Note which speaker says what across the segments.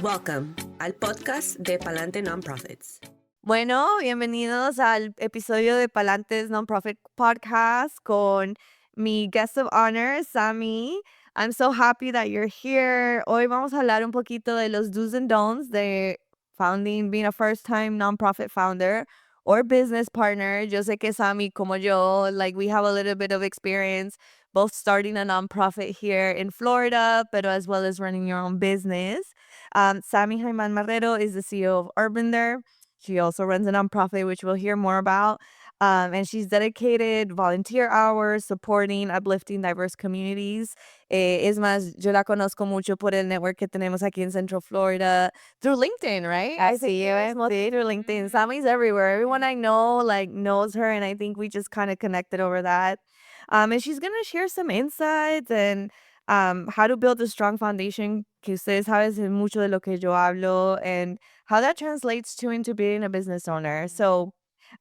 Speaker 1: Welcome al podcast de Palante Nonprofits.
Speaker 2: Bueno, bienvenidos al episodio de Palantes Nonprofit Podcast con mi guest of honor, Samí. I'm so happy that you're here. Hoy vamos a hablar un poquito de los do's and don'ts de being a first-time nonprofit founder or business partner. Yo sé que Samí, como yo, we have a little bit of experience both starting a nonprofit here in Florida, but as well as running your own business. Samí Haiman-Marrero is the CEO of Urban There. She also runs a nonprofit, which we'll hear more about. And she's dedicated volunteer hours, supporting, uplifting diverse communities. Es más, yo la conozco mucho por el network que tenemos aquí en Central Florida through LinkedIn, right?
Speaker 3: Así es, sí.
Speaker 2: Through LinkedIn. Sammy's everywhere. Everyone I know knows her, and I think we just kind of connected over that. And she's gonna share some insights and how to build a strong foundation, que ustedes saben mucho de lo que yo hablo, and how that translates into being a business owner. So,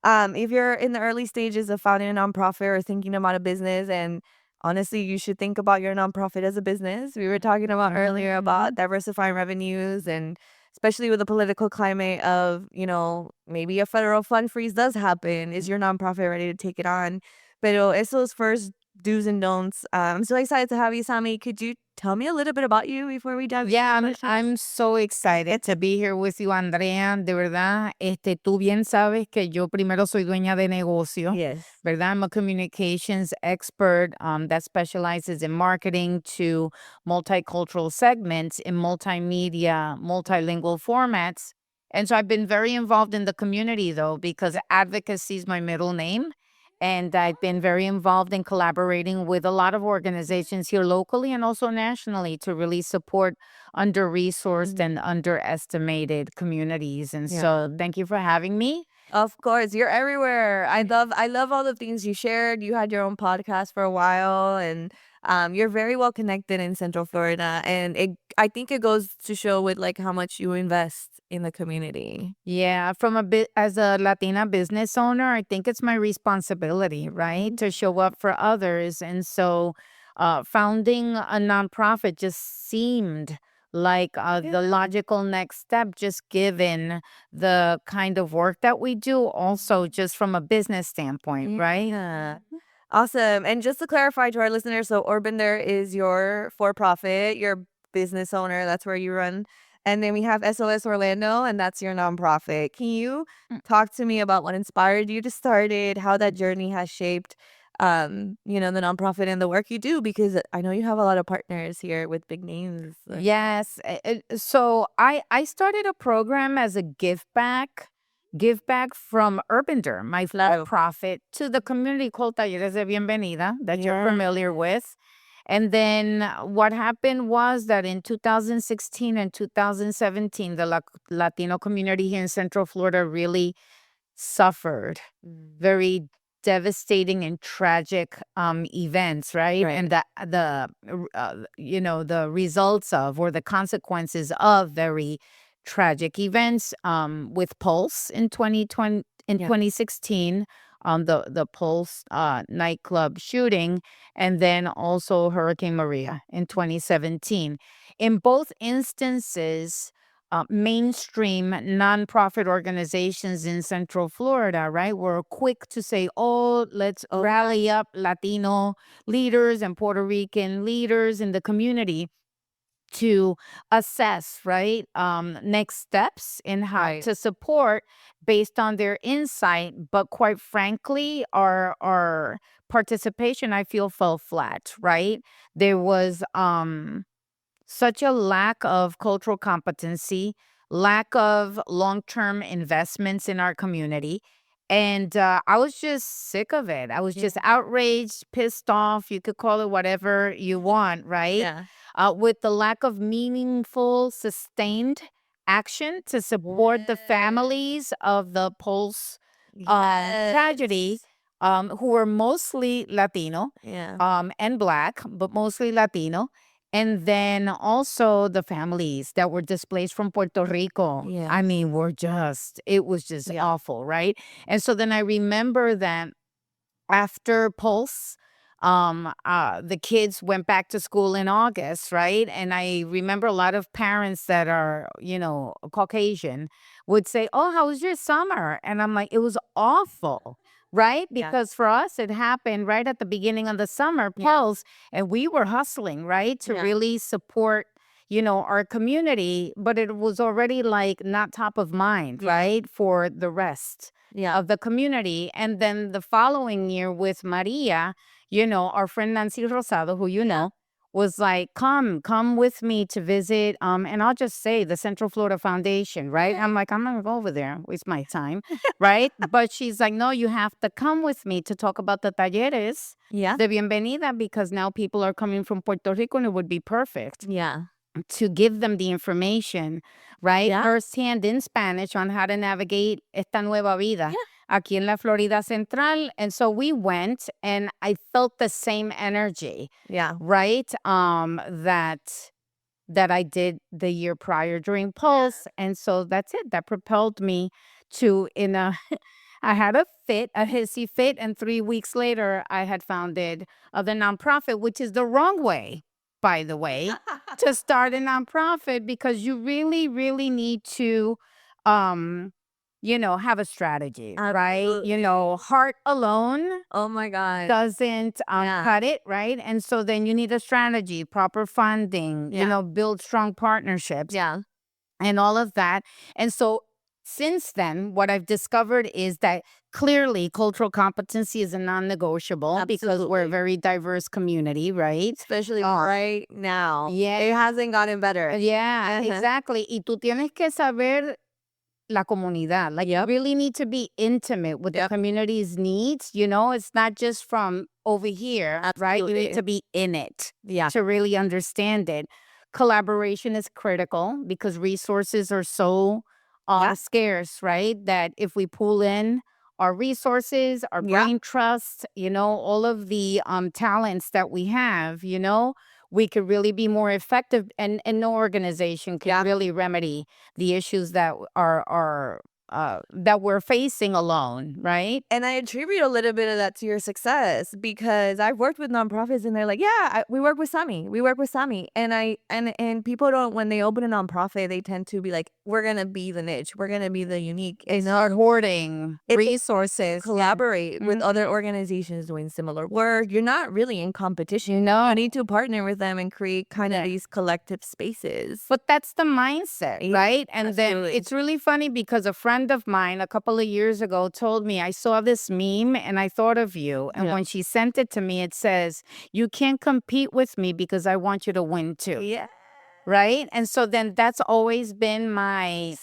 Speaker 2: if you're in the early stages of founding a nonprofit or thinking about a business, and honestly, you should think about your nonprofit as a business. We were talking about earlier about diversifying revenues, and especially with the political climate of, maybe a federal fund freeze does happen. Is your nonprofit ready to take it on? Pero esos first do's and don'ts. I'm so excited to have you, Sammy. Could you tell me a little bit about you before we dive
Speaker 3: Yeah,
Speaker 2: into
Speaker 3: I'm so excited to be here with you, Andrea. De verdad, tú bien sabes que yo primero soy dueña de negocio,
Speaker 2: Yes.
Speaker 3: ¿verdad? I'm a communications expert that specializes in marketing to multicultural segments in multimedia, multilingual formats. And so I've been very involved in the community, though, because advocacy is my middle name. And I've been very involved in collaborating with a lot of organizations here locally and also nationally to really support under-resourced and underestimated communities. And
Speaker 2: Yeah.
Speaker 3: so thank you for having me.
Speaker 2: Of course, you're everywhere. I love all the things you shared. You had your own podcast for a while, and you're very well connected in Central Florida, and I think it goes to show with how much you invest in the community.
Speaker 3: Yeah, as a Latina business owner, I think it's my responsibility, right, to show up for others. And so founding a nonprofit just seemed like the logical next step, just given the kind of work that we do, also just from a business standpoint, right?
Speaker 2: Yeah. Awesome. And just to clarify to our listeners, so Urban There is your for-profit, your business owner. That's where you run. And then we have SOS Orlando, and that's your nonprofit. Can you talk to me about what inspired you to start it, how that journey has shaped, the nonprofit and the work you do? Because I know you have a lot of partners here with big names.
Speaker 3: Yes. So I started a program as a give back from Urbander, my for-profit, to the community called Talleres de Bienvenida that you're familiar with. And then what happened was that in 2016 and 2017, the Latino community here in Central Florida really suffered very devastating and tragic events, right? And the results of or the consequences of very tragic events with Pulse in 2016, the Pulse nightclub shooting, and then also Hurricane Maria in 2017. In both instances, mainstream nonprofit organizations in Central Florida, right, were quick to say, oh, let's rally up Latino leaders and Puerto Rican leaders in the community to assess, right, next steps in how to support based on their insight. But quite frankly, our participation, I feel, fell flat, right? There was such a lack of cultural competency, lack of long-term investments in our community. And I was just sick of it. I was just outraged, pissed off. You could call it whatever you want, right?
Speaker 2: Yeah.
Speaker 3: With the lack of meaningful, sustained action to support the families of the Pulse tragedy, who were mostly Latino and Black, but mostly Latino. And then also the families that were displaced from Puerto Rico.
Speaker 2: Yeah.
Speaker 3: I mean, it was just awful, right? And so then I remember that after Pulse, The kids went back to school in August, right? And I remember a lot of parents that are, Caucasian would say, "Oh, how was your summer?" And I'm like, "It was awful." Right?
Speaker 2: Yeah.
Speaker 3: Because for us, it happened right at the beginning of the summer, pulse, and we were hustling, right? To
Speaker 2: Yeah.
Speaker 3: really support, our community, but it was already like not top of mind,
Speaker 2: Yeah.
Speaker 3: right? For the rest
Speaker 2: Yeah.
Speaker 3: of the community. And then the following year with Maria, our friend Nancy Rosado, who was like, come with me to visit. And I'll just say the Central Florida Foundation, right? I'm like, I'm not gonna go over there, waste my time, right? But she's like, no, you have to come with me to talk about the talleres
Speaker 2: Yeah.
Speaker 3: de bienvenida, because now people are coming from Puerto Rico and it would be perfect
Speaker 2: Yeah.
Speaker 3: to give them the information, right?
Speaker 2: Yeah.
Speaker 3: Firsthand in Spanish on how to navigate esta nueva vida aquí en la Florida Central. And so we went, and I felt the same energy,
Speaker 2: Yeah.
Speaker 3: right? That I did the year prior during Pulse. And so that's it. That propelled me to I had a hissy fit, and 3 weeks later I had founded the nonprofit, which is the wrong way, by the way, to start a nonprofit, because you really, really need to have a strategy, right?
Speaker 2: Absolutely.
Speaker 3: Heart alone
Speaker 2: Oh my God.
Speaker 3: doesn't
Speaker 2: Yeah.
Speaker 3: cut it, right? And so then you need a strategy, proper funding,
Speaker 2: Yeah.
Speaker 3: build strong partnerships
Speaker 2: Yeah.
Speaker 3: and all of that. And so since then, what I've discovered is that clearly cultural competency is a non-negotiable, because we're a
Speaker 2: Absolutely.
Speaker 3: very diverse community, right?
Speaker 2: Especially right now.
Speaker 3: Yeah.
Speaker 2: It hasn't gotten better.
Speaker 3: Yeah,
Speaker 2: Uh-huh.
Speaker 3: exactly. Y tú tienes que saber la comunidad. Like, you really need to be intimate with the community's needs. It's not just from over here, right? You need
Speaker 2: Absolutely.
Speaker 3: to be in it
Speaker 2: Yeah.
Speaker 3: to really understand it. Collaboration is critical because resources are so scarce, right? That if we pull in our resources, our brain trust, all of the talents that we have, we could really be more effective, and no organization can really remedy the issues that are that we're facing alone, right?
Speaker 2: And I attribute a little bit of that to your success, because I've worked with nonprofits and they're like, yeah, we work with Samí. We work with Samí. And people don't, when they open a nonprofit, they tend to be like, we're going to be the niche. We're going to be the unique.
Speaker 3: It's not hoarding resources.
Speaker 2: Collaborate with other organizations doing similar work. You're not really in competition.
Speaker 3: No.
Speaker 2: You need to partner with them and create kind of these collective spaces.
Speaker 3: But that's the mindset, right? And then
Speaker 2: Absolutely.
Speaker 3: it's really funny because a friend of mine a couple of years ago told me, I saw this meme and I thought of you. And when she sent it to me, it says, you can't compete with me because I want you to win too.
Speaker 2: Yeah.
Speaker 3: Right? And so then that's always been my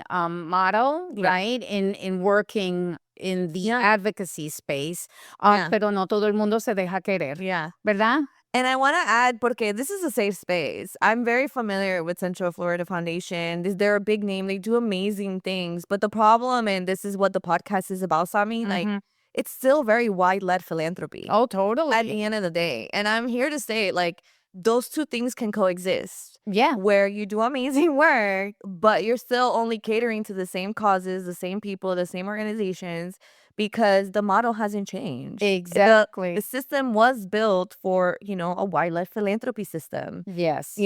Speaker 3: motto, right? In working in the advocacy space. Pero no todo el mundo se deja querer.
Speaker 2: Yeah.
Speaker 3: ¿Verdad?
Speaker 2: And I want to add, porque this is a safe space. I'm very familiar with Central Florida Foundation. They're a big name. They do amazing things. But the problem, and this is what the podcast is about, Samí, like, it's still very wide-led philanthropy.
Speaker 3: Oh, totally.
Speaker 2: At the end of the day. And I'm here to say, like, those two things can coexist.
Speaker 3: Yeah.
Speaker 2: Where you do amazing work, but you're still only catering to the same causes, the same people, the same organizations, because the model hasn't changed.
Speaker 3: Exactly.
Speaker 2: The system was built for, a wide-led philanthropy system.
Speaker 3: Yes.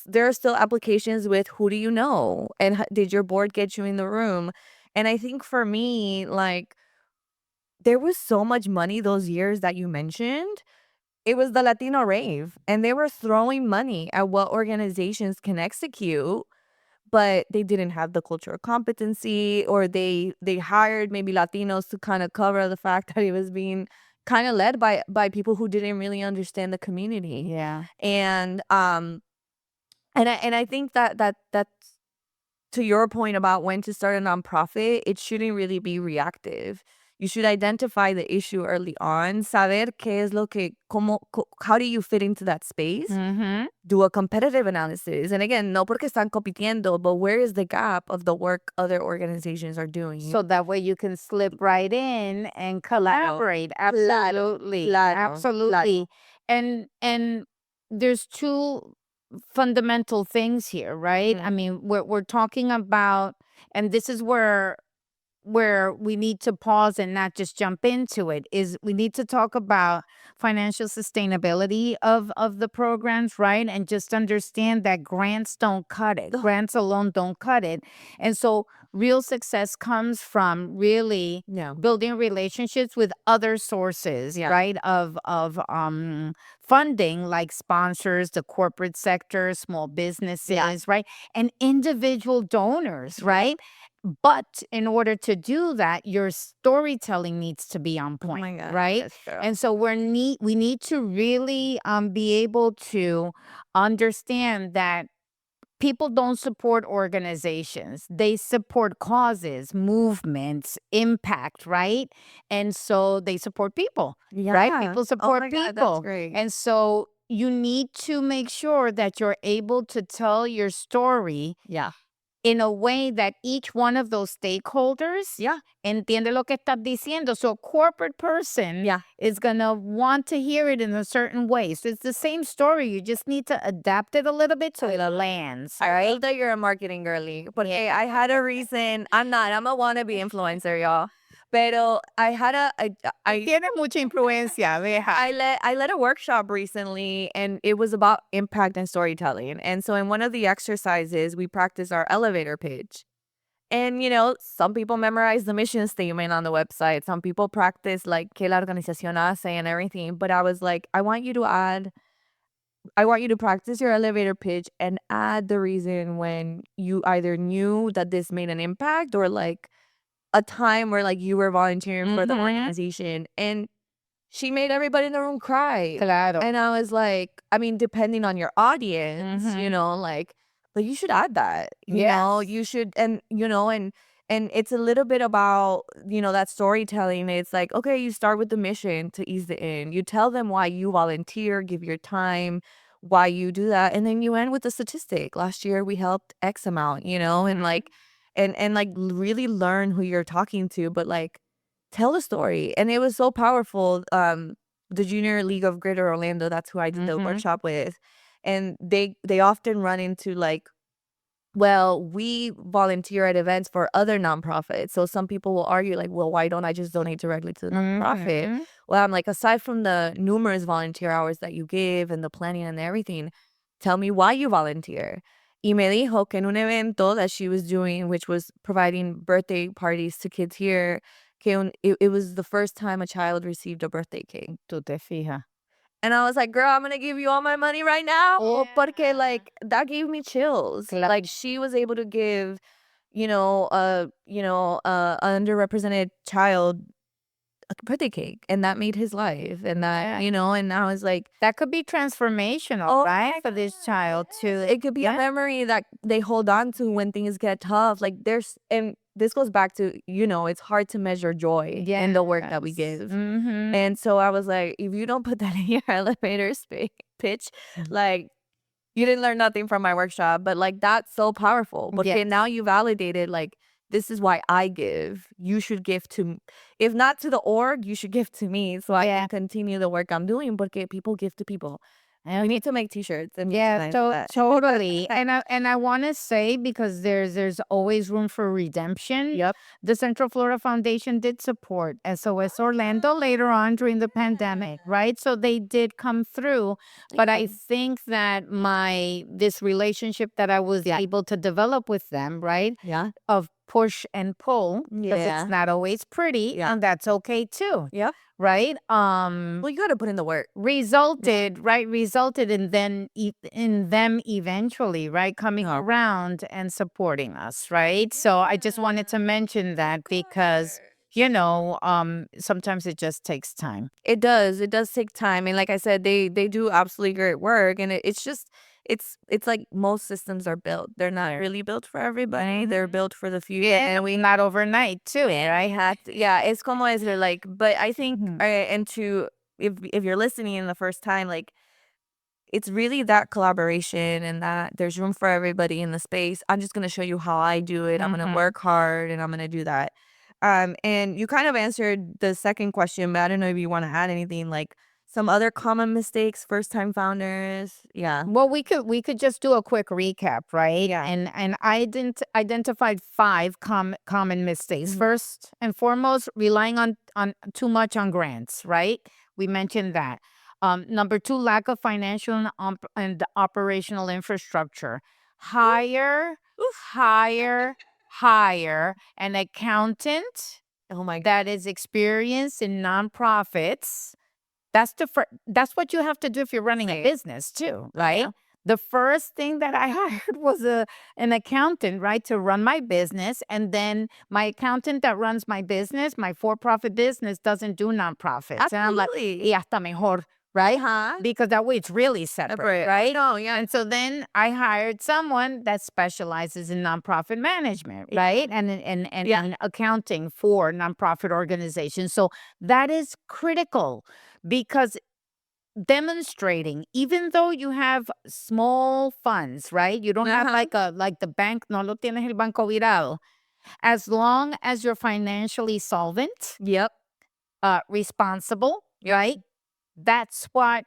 Speaker 2: There are still applications with who do you know? And did your board get you in the room? And I think for me, like, there was so much money those years that you mentioned. It was the Latino rave, and they were throwing money at what organizations can execute, but they didn't have the cultural competency, or they hired maybe Latinos to kind of cover the fact that it was being kind of led by people who didn't really understand the community.
Speaker 3: Yeah.
Speaker 2: And I think that's, to your point about when to start a nonprofit, it shouldn't really be reactive. You should identify the issue early on, saber qué es lo que, how do you fit into that space? Do a competitive analysis. And again, no porque están compitiendo, but where is the gap of the work other organizations are doing?
Speaker 3: So that way you can slip right in and collaborate. Absolutely.
Speaker 2: Claro.
Speaker 3: Absolutely. And there's two fundamental things here, right? I mean, we're talking about, and this is where where we need to pause and not just jump into it is we need to talk about financial sustainability of the programs, right? And just understand that grants don't cut it. Grants alone don't cut it. And so real success comes from really building relationships with other sources, right? Of funding, like sponsors, the corporate sector, small businesses, right? And individual donors, right? But in order to do that, your storytelling needs to be on point,
Speaker 2: my God,
Speaker 3: right?
Speaker 2: that's true.
Speaker 3: And so we need to really be able to understand that people don't support organizations. They support causes, movements, impact, right? And so they support people, right? People
Speaker 2: Oh
Speaker 3: support
Speaker 2: my God, that's
Speaker 3: people.
Speaker 2: great.
Speaker 3: And so you need to make sure that you're able to tell your story in a way that each one of those stakeholders entiende lo que estás diciendo. So a corporate person is going to want to hear it in a certain way. So it's the same story. You just need to adapt it a little bit so it lands.
Speaker 2: I love that you're a marketing girly. But hey, I had a reason. I'm a wannabe influencer, y'all. Pero I had
Speaker 3: Tiene mucha influencia, deja.
Speaker 2: I led a workshop recently, and it was about impact and storytelling. And so in one of the exercises, we practiced our elevator pitch. And, some people memorize the mission statement on the website. Some people practice like que la organización hace and everything. But I was like, I want you to practice your elevator pitch and add the reason when you either knew that this made an impact or like a time where like you were volunteering for the organization. And she made everybody in the room cry.
Speaker 3: Claro.
Speaker 2: And I was like, I mean, depending on your audience, like, but you should add that, you should, and, and it's a little bit about, that storytelling. It's like, okay, you start with the mission to ease the end. You tell them why you volunteer, give your time, why you do that. And then you end with the statistic. Last year we helped X amount, and like, and like really learn who you're talking to, but like, tell a story. And it was so powerful. The Junior League of Greater Orlando, that's who I did the workshop with. And they often run into like, well, we volunteer at events for other nonprofits. So some people will argue like, well, why don't I just donate directly to the nonprofit? Well, I'm like, aside from the numerous volunteer hours that you give and the planning and everything, tell me why you volunteer. Y me dijo que en un evento that she was doing, which was providing birthday parties to kids here, it was the first time a child received a birthday cake.
Speaker 3: Tú te fijas.
Speaker 2: And I was like, girl, I'm going to give you all my money right now. Porque like, that gave me chills. Like, she was able to give, a underrepresented child a birthday cake, and that made his life. And that, and I was like,
Speaker 3: that could be transformational, right? For this child too.
Speaker 2: It could be a memory that they hold on to when things get tough. Like and this goes back to, it's hard to measure joy in the work that we give. And so I was like, if you don't put that in your elevator pitch, like, you didn't learn nothing from my workshop. But like, that's so powerful. Because now you validated, like, this is why I give. You should give to, if not to the org, you should give to me so I can continue the work I'm doing. Because people give to people. And we need to make t-shirts. And
Speaker 3: totally. And I want to say, because there's always room for redemption. The Central Florida Foundation did support SOS Orlando later on during the pandemic, right? So they did come through. But I think that this relationship that I was able to develop with them, right? Of push and pull, because it's not always pretty, and that's okay too. Right?
Speaker 2: Well, you got to put in the work.
Speaker 3: Resulted in them eventually, right, coming around and supporting us, right? So I just wanted to mention that because sometimes it just takes time.
Speaker 2: It does take time. And like I said, they do absolutely great work. And it's just, it's like most systems are built. They're not really built for everybody. They're built for the few.
Speaker 3: And we not overnight too, right?
Speaker 2: It's como es, they're like, but I think, and to, if you're listening in the first time, like, it's really that collaboration and that there's room for everybody in the space. I'm just going to show you how I do it. I'm going to work hard and I'm going to do that. And you kind of answered the second question, but I don't know if you want to add anything, like some other common mistakes first-time founders. Yeah.
Speaker 3: Well, we could just do a quick recap, right?
Speaker 2: Yeah.
Speaker 3: And I identified 5 common mistakes.
Speaker 2: Mhm.
Speaker 3: First and foremost, relying on too much on grants, right? We mentioned that. Number 2, lack of financial and operational infrastructure. Hire, hire an accountant
Speaker 2: Oh my god.
Speaker 3: that is experienced in nonprofits. That's what you have to do if you're running a
Speaker 2: Right.
Speaker 3: business too, right?
Speaker 2: Yeah.
Speaker 3: The first thing that I hired was an accountant, right, to run my business. And then my accountant that runs my business, my for-profit business, doesn't do nonprofits. And I'm like,
Speaker 2: Absolutely.
Speaker 3: y hasta mejor, right?
Speaker 2: Uh-huh.
Speaker 3: Because that way it's really separate, right?
Speaker 2: No, yeah.
Speaker 3: And so then I hired someone that specializes in nonprofit management,
Speaker 2: Yeah.
Speaker 3: right? And
Speaker 2: Yeah.
Speaker 3: accounting for nonprofit organizations. So that is critical because demonstrating, even though you have small funds, right? You don't have
Speaker 2: Uh-huh.
Speaker 3: like the bank, no lo tienes el banco virado. As long as you're financially solvent,
Speaker 2: Yep.
Speaker 3: responsible,
Speaker 2: Yep.
Speaker 3: right? That's what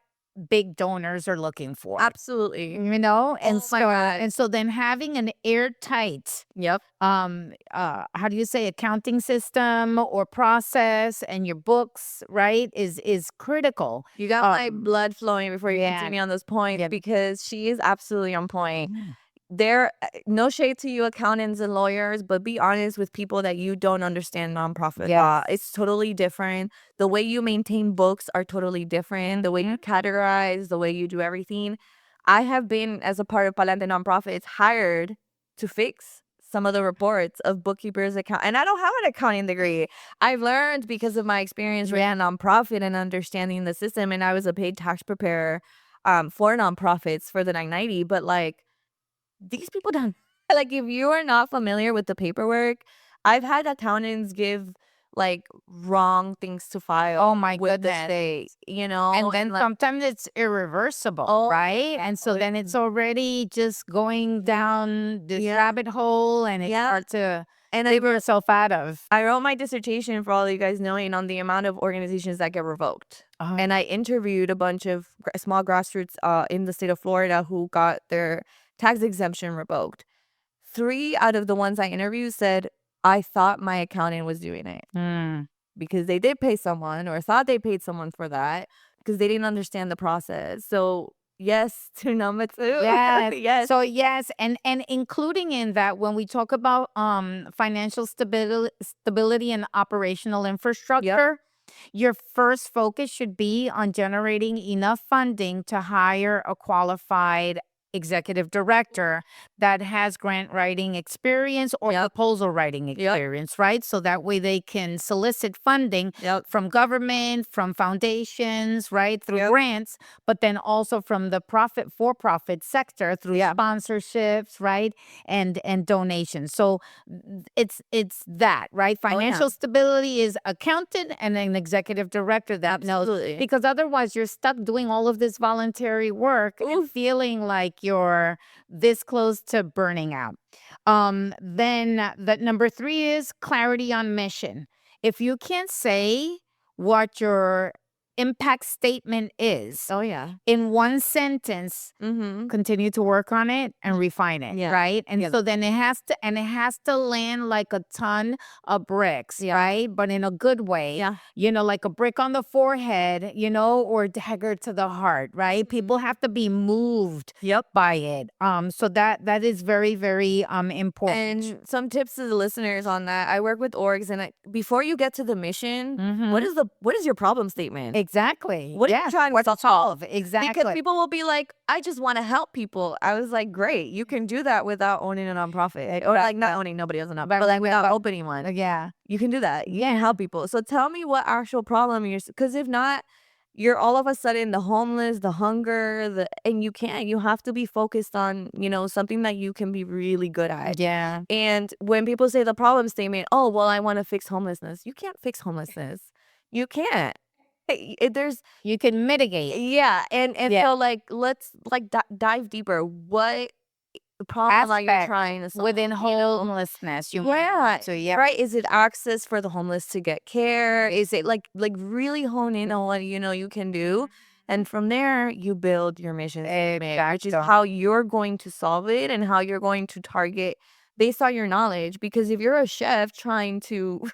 Speaker 3: big donors are looking for.
Speaker 2: Absolutely.
Speaker 3: You know, and
Speaker 2: Oh my God.
Speaker 3: so then having an airtight
Speaker 2: Yep.
Speaker 3: how do you say, accounting system or process and your books, right, is critical.
Speaker 2: You got my blood flowing before you
Speaker 3: yeah.
Speaker 2: continue on those points
Speaker 3: Yeah.
Speaker 2: because she is absolutely on point.
Speaker 3: Mm.
Speaker 2: There, no shade to you, accountants and lawyers, but be honest with people that you don't understand nonprofit law.
Speaker 3: Yes.
Speaker 2: It's totally different. The way you maintain books are totally different. The way you categorize, the way you do everything. I have been, as a part of Palante Nonprofits, hired to fix some of the reports of bookkeepers' account. And I don't have an accounting degree. I've learned because of my experience running a nonprofit and understanding the system. And I was a paid tax preparer for nonprofits for the 990. But like, these people don't like, if you are not familiar with the paperwork, I've had accountants give like wrong things to file
Speaker 3: Oh my
Speaker 2: with the
Speaker 3: goodness.
Speaker 2: state, you know,
Speaker 3: And then
Speaker 2: like,
Speaker 3: sometimes it's irreversible,
Speaker 2: oh,
Speaker 3: right? And so then it's already just going down this
Speaker 2: yeah,
Speaker 3: rabbit hole, and it's
Speaker 2: yeah.
Speaker 3: hard to
Speaker 2: And
Speaker 3: dig yourself out of.
Speaker 2: I wrote my dissertation, for all of you guys knowing, on the amount of organizations that get revoked. And I interviewed a bunch of small grassroots in the state of Florida who got their tax exemption revoked. 3 out of the ones I interviewed said, I thought my accountant was doing it
Speaker 3: Mm.
Speaker 2: because they did pay someone or thought they paid someone for that because they didn't understand the process. So, yes to number 2.
Speaker 3: Yes.
Speaker 2: Yes.
Speaker 3: So yes, and including in that, when we talk about financial stability and operational infrastructure, your first focus should be on generating enough funding to hire a qualified executive director that has grant writing experience or proposal writing experience, right? So that way they can solicit funding from government, from foundations, right, through grants, but then also from the for-profit sector through sponsorships, right, and donations. So it's that, right? Financial stability is accountant and an executive director that knows, because otherwise you're stuck doing all of this voluntary work and feeling like you're this close to burning out. Then that number 3 is clarity on mission. If you can't say what your impact statement is
Speaker 2: Oh, yeah.
Speaker 3: in one sentence,
Speaker 2: Mm-hmm.
Speaker 3: continue to work on it and refine it, right? And so then it has to land like a ton of bricks, right? But in a good way, you know, like a brick on the forehead, you know, or a dagger to the heart, right? People have to be moved by it. So that is very, very important.
Speaker 2: And some tips to the listeners on that. I work with orgs, and before you get to the mission, what is your problem statement?
Speaker 3: Exactly.
Speaker 2: What are you trying to solve?
Speaker 3: Exactly.
Speaker 2: Because people will be like, I just want to help people. I was like, great, you can do that without owning a nonprofit. Or like not owning, nobody owns a nonprofit, but like without opening one.
Speaker 3: Yeah.
Speaker 2: You can do that. You can help people. So tell me what actual problem because if not, you're all of a sudden the homeless, the hunger, and you can't. You have to be focused on, you know, something that you can be really good at.
Speaker 3: Yeah.
Speaker 2: And when people say the problem statement, oh, well, I want to fix homelessness. You can't fix homelessness. You can't. There's
Speaker 3: You can mitigate.
Speaker 2: and so like let's like dive deeper. What problem that you're
Speaker 3: aspect
Speaker 2: trying to solve.
Speaker 3: within
Speaker 2: you know?
Speaker 3: homelessness.
Speaker 2: Yeah.
Speaker 3: So yeah,
Speaker 2: Right. Is it access for the homeless to get care? Is it like really hone in on what you can do? And from there, you build your mission statement, which is
Speaker 3: exacto.
Speaker 2: how you're going to solve it and how you're going to target based on your knowledge. Because if you're a chef trying to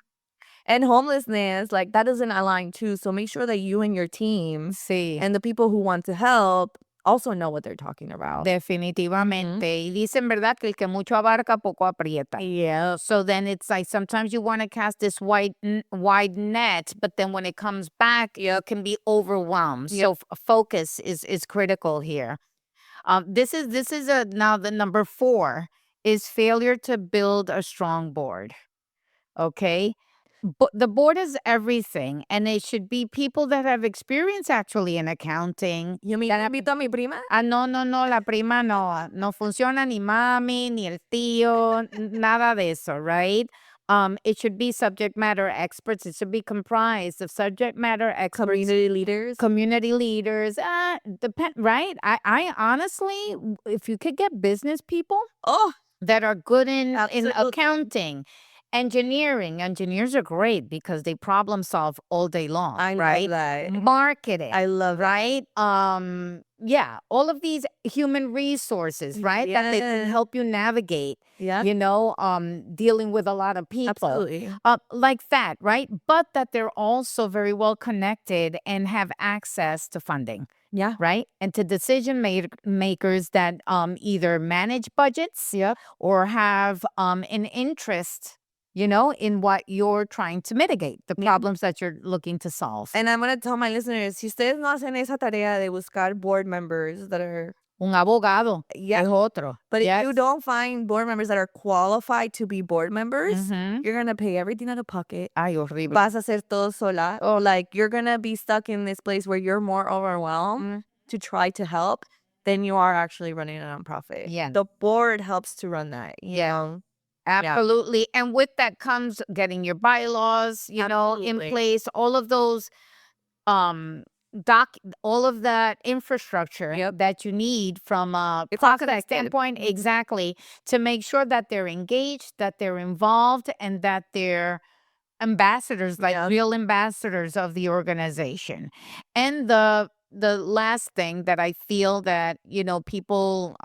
Speaker 2: end homelessness, like that doesn't align too. So make sure that you and your team
Speaker 3: Sí.
Speaker 2: and the people who want to help also know what they're talking about.
Speaker 3: Definitivamente. Y dicen, ¿verdad? Que el que mucho abarca, poco aprieta.
Speaker 2: Yeah.
Speaker 3: So then it's like sometimes you want to cast this wide net, but then when it comes back, you can be overwhelmed.
Speaker 2: Yep.
Speaker 3: So focus is critical here. This is now the number 4 is failure to build a strong board. Okay. But the board is everything, and it should be people that have experience actually in accounting.
Speaker 2: You mean invito a mi prima?
Speaker 3: No, la prima no funciona ni mami, ni el tío, nada de eso, right? It should be subject matter experts. It should be comprised of subject matter experts. Community leaders. Depend, right? I honestly, if you could get business people that are good in accounting, engineers are great because they problem solve all day long.
Speaker 2: I
Speaker 3: right?
Speaker 2: love that.
Speaker 3: Marketing.
Speaker 2: I love
Speaker 3: right? Yeah, all of these human resources, right? That they can help you navigate,
Speaker 2: Yeah.
Speaker 3: dealing with a lot of people.
Speaker 2: Absolutely.
Speaker 3: Like that, right? But that they're also very well connected and have access to funding.
Speaker 2: Yeah.
Speaker 3: Right? And to decision makers that either manage budgets or have an interest, in what you're trying to mitigate, the problems that you're looking to solve.
Speaker 2: And I'm going to tell my listeners, si ustedes no hacen esa tarea de buscar board members that are...
Speaker 3: Un abogado es otro.
Speaker 2: But if you don't find board members that are qualified to be board members, you're going to pay everything out of pocket.
Speaker 3: Ay, horrible.
Speaker 2: Vas a hacer todo sola. Like, you're going to be stuck in this place where you're more overwhelmed to try to help than you are actually running a nonprofit.
Speaker 3: Yeah.
Speaker 2: The board helps to run that. You know?
Speaker 3: Absolutely. And with that comes getting your bylaws, in place, all of those all of that infrastructure that you need from a process standpoint, exactly, to make sure that they're engaged, that they're involved, and that they're ambassadors, like real ambassadors of the organization. And the last thing that I feel that, people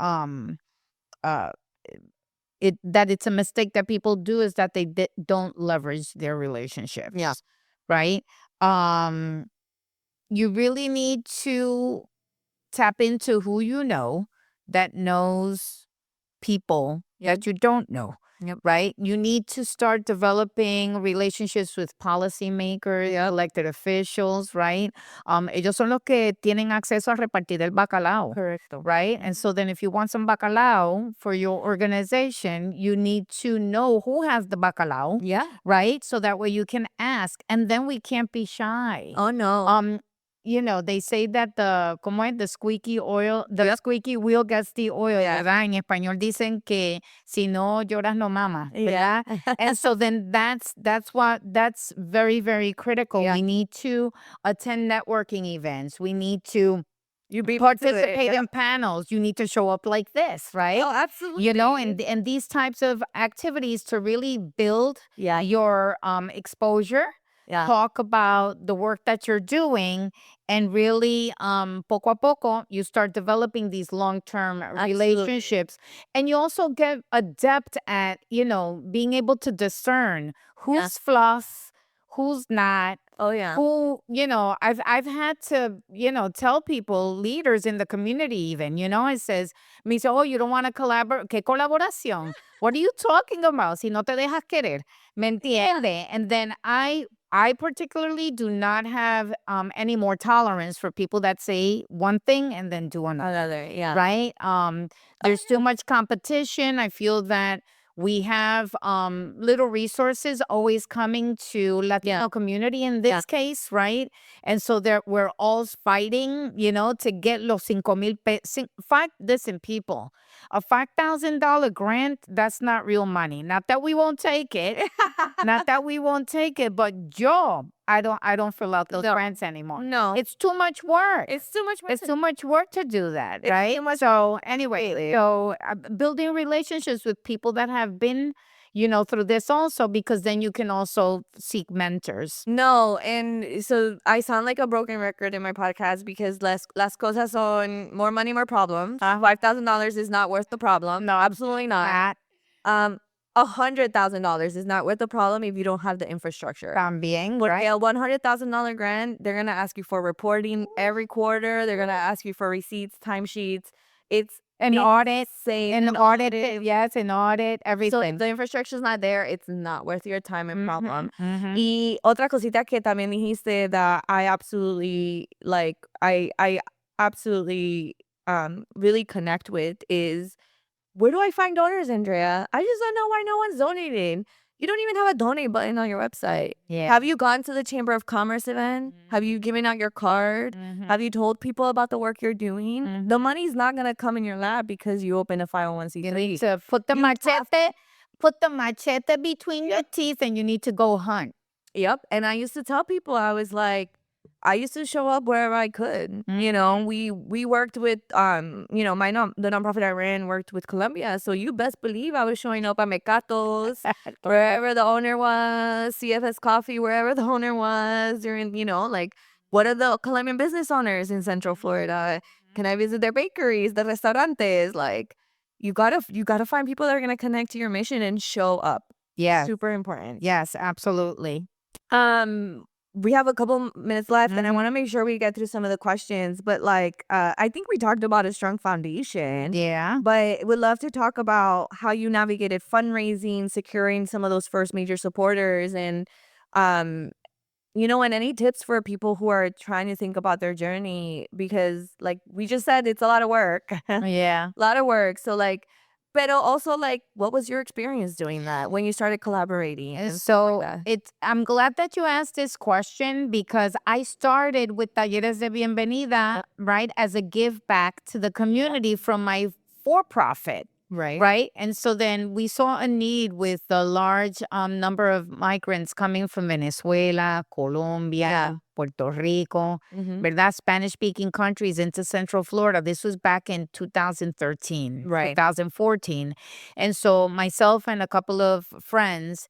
Speaker 3: that it's a mistake that people do is that they don't leverage their relationships.
Speaker 2: Yeah.
Speaker 3: Right? You really need to tap into who you know that knows people that you don't know. Right? You need to start developing relationships with policymakers, elected officials, right? Ellos son los que tienen acceso a repartir el bacalao.
Speaker 2: Correcto.
Speaker 3: Right? And so then if you want some bacalao for your organization, you need to know who has the bacalao.
Speaker 2: Yeah.
Speaker 3: Right? So that way you can ask. And then we can't be shy.
Speaker 2: Oh, no.
Speaker 3: They say that the squeaky wheel gets the oil, ¿verdad? En español dicen que si no lloras no mamas, ¿verdad? And so then that's very, very critical. We need to attend networking events. We need to participate in panels. You need to show up like this, right?
Speaker 2: Oh, absolutely.
Speaker 3: And these types of activities to really build your exposure. Talk about the work that you're doing, and really poco a poco you start developing these long-term relationships, and you also get adept at being able to discern who's fluff, who's not.
Speaker 2: Oh, yeah.
Speaker 3: Who, I've had to, tell people, leaders in the community even, it says, me dice, oh, you don't want to collaborate. ¿Qué colaboración? What are you talking about? Si no te dejas querer. ¿Me entiende? And then I particularly do not have any more tolerance for people that say one thing and then do another. Right? There's too much competition. I feel that we have little resources always coming to Latino community in this case, right? And so we're all fighting, to get los 5,000 pesos. Listen, people, a $5,000 grant, that's not real money. Not that we won't take it. Not that we won't take it, but I don't fill out those
Speaker 2: No.
Speaker 3: grants anymore.
Speaker 2: No.
Speaker 3: It's too much work.
Speaker 2: It's too much work.
Speaker 3: It's too much work to do that,
Speaker 2: It's
Speaker 3: right?
Speaker 2: too much-
Speaker 3: So anyway, so building relationships with people that have been, through this also, because then you can also seek mentors.
Speaker 2: No, and so I sound like a broken record in my podcast because las cosas son more money, more problems. $5,000 is not worth the problem. No, absolutely not. $100,000 is not worth the problem if you don't have the infrastructure.
Speaker 3: También,
Speaker 2: Porque
Speaker 3: right?
Speaker 2: a $100,000 grant, they're gonna ask you for reporting every quarter. They're gonna ask you for receipts, timesheets. It's
Speaker 3: An audit,
Speaker 2: insane.
Speaker 3: an audit, yes, an audit,
Speaker 2: So
Speaker 3: everything.
Speaker 2: if the infrastructure is not there, it's not worth your time and problem.
Speaker 3: Mhm.
Speaker 2: Y otra cosita que también dijiste that I absolutely like, I absolutely really connect with is, where do I find donors, Andrea? I just don't know why no one's donating. You don't even have a donate button on your website.
Speaker 3: Yeah.
Speaker 2: Have you gone to the Chamber of Commerce event? Have you given out your card? Have you told people about the work you're doing? The money's not going to come in your lap because you open a 501c3.
Speaker 3: You need to put the machete between your teeth, and you need to go hunt.
Speaker 2: Yep. And I used to tell people, I was like, I used to show up wherever I could. We worked with the nonprofit I ran worked with Colombia. So you best believe I was showing up at Mecatos, wherever the owner was, CFS Coffee, wherever the owner was, during, like, what are the Colombian business owners in Central Florida? Can I visit their bakeries, the restaurantes? Like, you gotta find people that are gonna connect to your mission and show up.
Speaker 3: Yeah.
Speaker 2: Super important.
Speaker 3: Yes, absolutely.
Speaker 2: We have a couple minutes left, and I want to make sure we get through some of the questions. But I think we talked about a strong foundation.
Speaker 3: Yeah.
Speaker 2: But would love to talk about how you navigated fundraising, securing some of those first major supporters, and and any tips for people who are trying to think about their journey, because like we just said, it's a lot of work.
Speaker 3: Yeah.
Speaker 2: A lot of work. So but also, what was your experience doing that when you started collaborating? And stuff like that?
Speaker 3: I'm glad that you asked this question, because I started with Talleres de Bienvenida, right, as a give back to the community from my for-profit. Right. And so then we saw a need with the large number of migrants coming from Venezuela, Colombia, Puerto Rico, ¿verdad? Spanish-speaking countries into Central Florida. This was back in 2013, 2014. And so myself and a couple of friends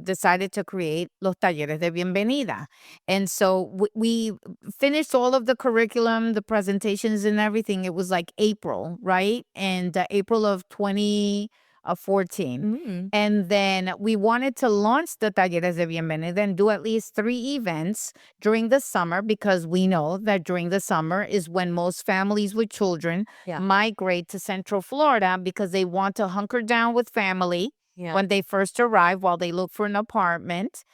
Speaker 3: decided to create Los Talleres de Bienvenida. And so we finished all of the curriculum, the presentations and everything. It was like April, right? And April of 2014. And then we wanted to launch the Talleres de Bienvenida and do at least 3 events during the summer, because we know that during the summer is when most families with children migrate to Central Florida, because they want to hunker down with family when they first arrive while they look for an apartment,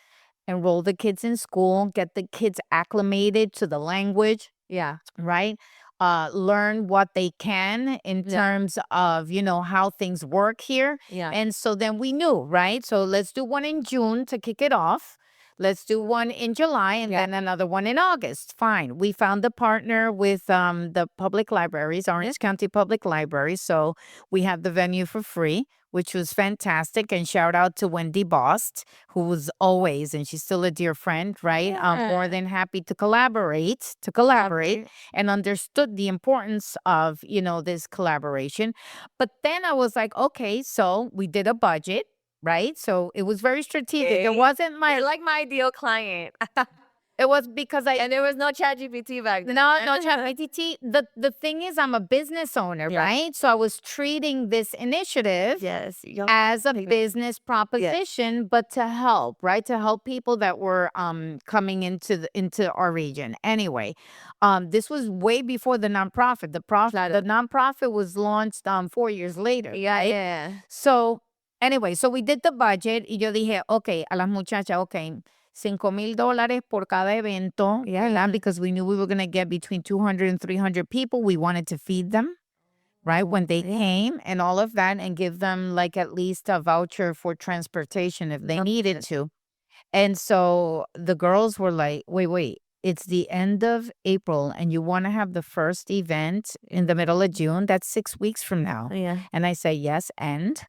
Speaker 3: enroll the kids in school, get the kids acclimated to the language. Yeah. Right? Learn what they can in terms of, how things work here. Yeah. And so then we knew, right? So let's do one in June to kick it off. Let's do one in July, and then another one in August. Fine. We found a partner with the public libraries, Orange County Public Libraries. So we had the venue for free, which was fantastic. And shout out to Wendy Bost, who was always, and she's still a dear friend, right? More than happy to collaborate and understood the importance of, this collaboration. But then I was like, okay, so we did a budget. Right? So it was very strategic. It wasn't
Speaker 2: You're like my ideal client.
Speaker 3: it was because
Speaker 2: And there was no ChatGPT back then.
Speaker 3: No ChatGPT. The thing is, I'm a business owner, right? So I was treating this initiative as a business proposition, but to help, right? To help people that were coming into our region. Anyway, this was way before the nonprofit. The nonprofit was launched 4 years later.
Speaker 2: Yeah.
Speaker 3: So anyway, so we did the budget, y yo dije, okay, a las muchachas, okay, $5,000 por cada evento, because we knew we were going to get between 200 and 300 people. We wanted to feed them, right, when they came and all of that, and give them like at least a voucher for transportation if they needed to. And so the girls were like, wait, it's the end of April and you want to have the first event in the middle of June? That's 6 weeks from now.
Speaker 2: Yeah.
Speaker 3: And I say, yes, and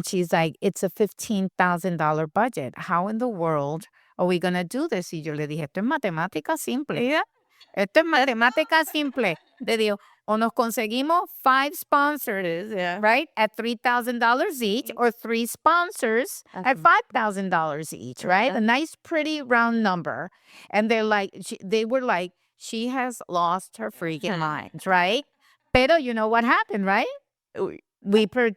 Speaker 3: she's like, it's a $15,000 budget. How in the world are we going to do this? Y yo le dije, esto es matemática simple. Esto es matemática simple. Le digo, o nos conseguimos 5 sponsors, right, at $3,000 each, or 3 sponsors at $5,000 each, right? A nice, pretty round number. And they were like, she has lost her freaking mind, right? Pero you know what happened, right?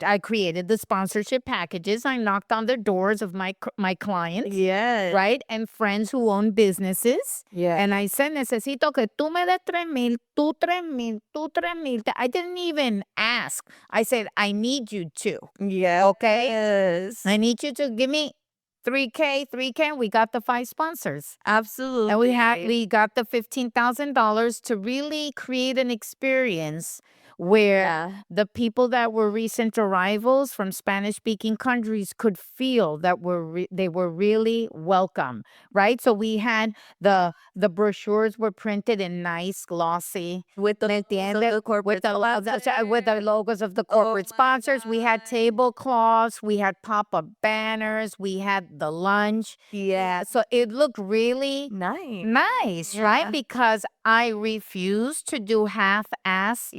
Speaker 3: I created the sponsorship packages. I knocked on the doors of my clients,
Speaker 2: Yes.
Speaker 3: right? And friends who own businesses.
Speaker 2: Yeah.
Speaker 3: And I said, necesito que tú me des 3,000, tú 3,000, tú 3,000. I didn't even ask. I said, I need you to.
Speaker 2: Yeah.
Speaker 3: Okay?
Speaker 2: Yes.
Speaker 3: I need you to give me 3K. We got the 5 sponsors.
Speaker 2: Absolutely.
Speaker 3: And we got the $15,000 to really create an experience where the people that were recent arrivals from Spanish-speaking countries could feel that they were really welcome, right? So we had the brochures were printed in nice, glossy,
Speaker 2: with the
Speaker 3: with the logos of the corporate sponsors. We had tablecloths, we had pop-up banners, we had the lunch.
Speaker 2: Yeah.
Speaker 3: So it looked really
Speaker 2: Nice.
Speaker 3: right? Because I refuse to do half-ass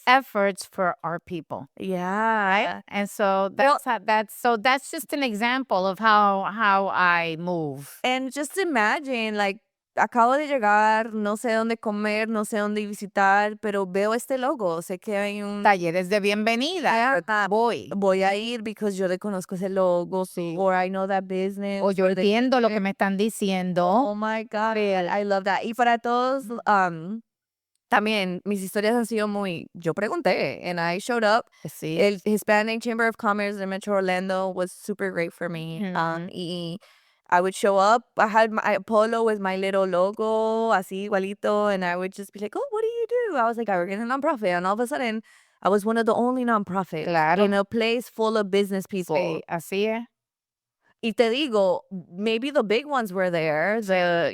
Speaker 3: efforts for our people.
Speaker 2: Yeah.
Speaker 3: And so that's just an example of how I move.
Speaker 2: And just imagine, like, acabo de llegar, no sé dónde comer, no sé dónde visitar, pero veo este logo, sé que hay un
Speaker 3: Talleres de bienvenida.
Speaker 2: voy a ir because yo le conozco ese logo, or I know that business.
Speaker 3: O yo entiendo lo que me están diciendo.
Speaker 2: Oh my God, I love that. Y para todos, también mis historias han sido muy, yo pregunté, and I showed up.
Speaker 3: Sí.
Speaker 2: El Hispanic Chamber of Commerce de Metro Orlando was super great for me. Y I would show up. I had my polo with my little logo, así igualito, and I would just be like, oh, what do you do? I was like, I work in a nonprofit. And all of a sudden, I was one of the only nonprofits in a place full of business people.
Speaker 3: Sí, así es.
Speaker 2: Y te digo, maybe the big ones were there, the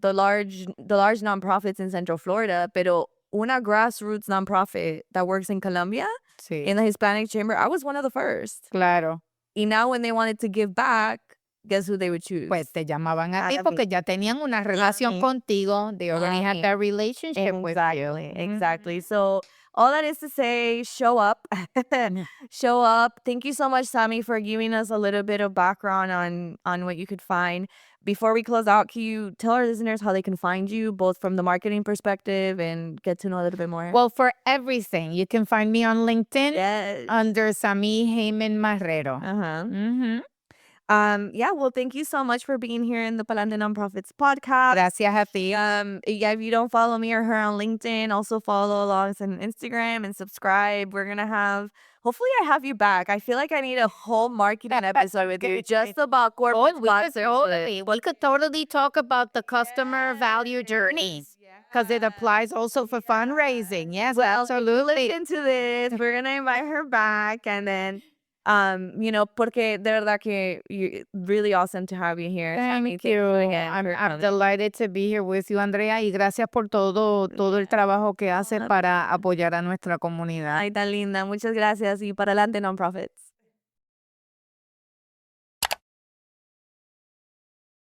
Speaker 2: large nonprofits in Central Florida, pero una grassroots nonprofit that works in Colombia, in the Hispanic Chamber, I was one of the first.
Speaker 3: Claro.
Speaker 2: Y now when they wanted to give back, guess who they would choose?
Speaker 3: Pues te llamaban a ti porque ya tenían una relación contigo. They already had that relationship with you.
Speaker 2: Exactly. So all that is to say, show up. Show up. Thank you so much, Samí, for giving us a little bit of background on what you could find. Before we close out, can you tell our listeners how they can find you, both from the marketing perspective and get to know a little bit more?
Speaker 3: Well, for everything, you can find me on LinkedIn under Samí Haiman-Marrero.
Speaker 2: Well, thank you so much for being here in the Palante Nonprofits podcast.
Speaker 3: Gracias a ti.
Speaker 2: If you don't follow me or her on LinkedIn, also follow along on Instagram and subscribe. Hopefully I have you back. I feel like I need a whole marketing episode with you just about corporate sponsors.
Speaker 3: We could totally talk about the customer value journey because it applies also for fundraising. Yes,
Speaker 2: Well,
Speaker 3: absolutely.
Speaker 2: Into this, we're gonna invite her back, and then porque de verdad que really awesome to have you here.
Speaker 3: Thank you. I'm delighted to be here with you, Andrea, y gracias por todo el trabajo que hace para apoyar a nuestra comunidad.
Speaker 2: Ay, tan linda. Muchas gracias y para adelante, Nonprofits.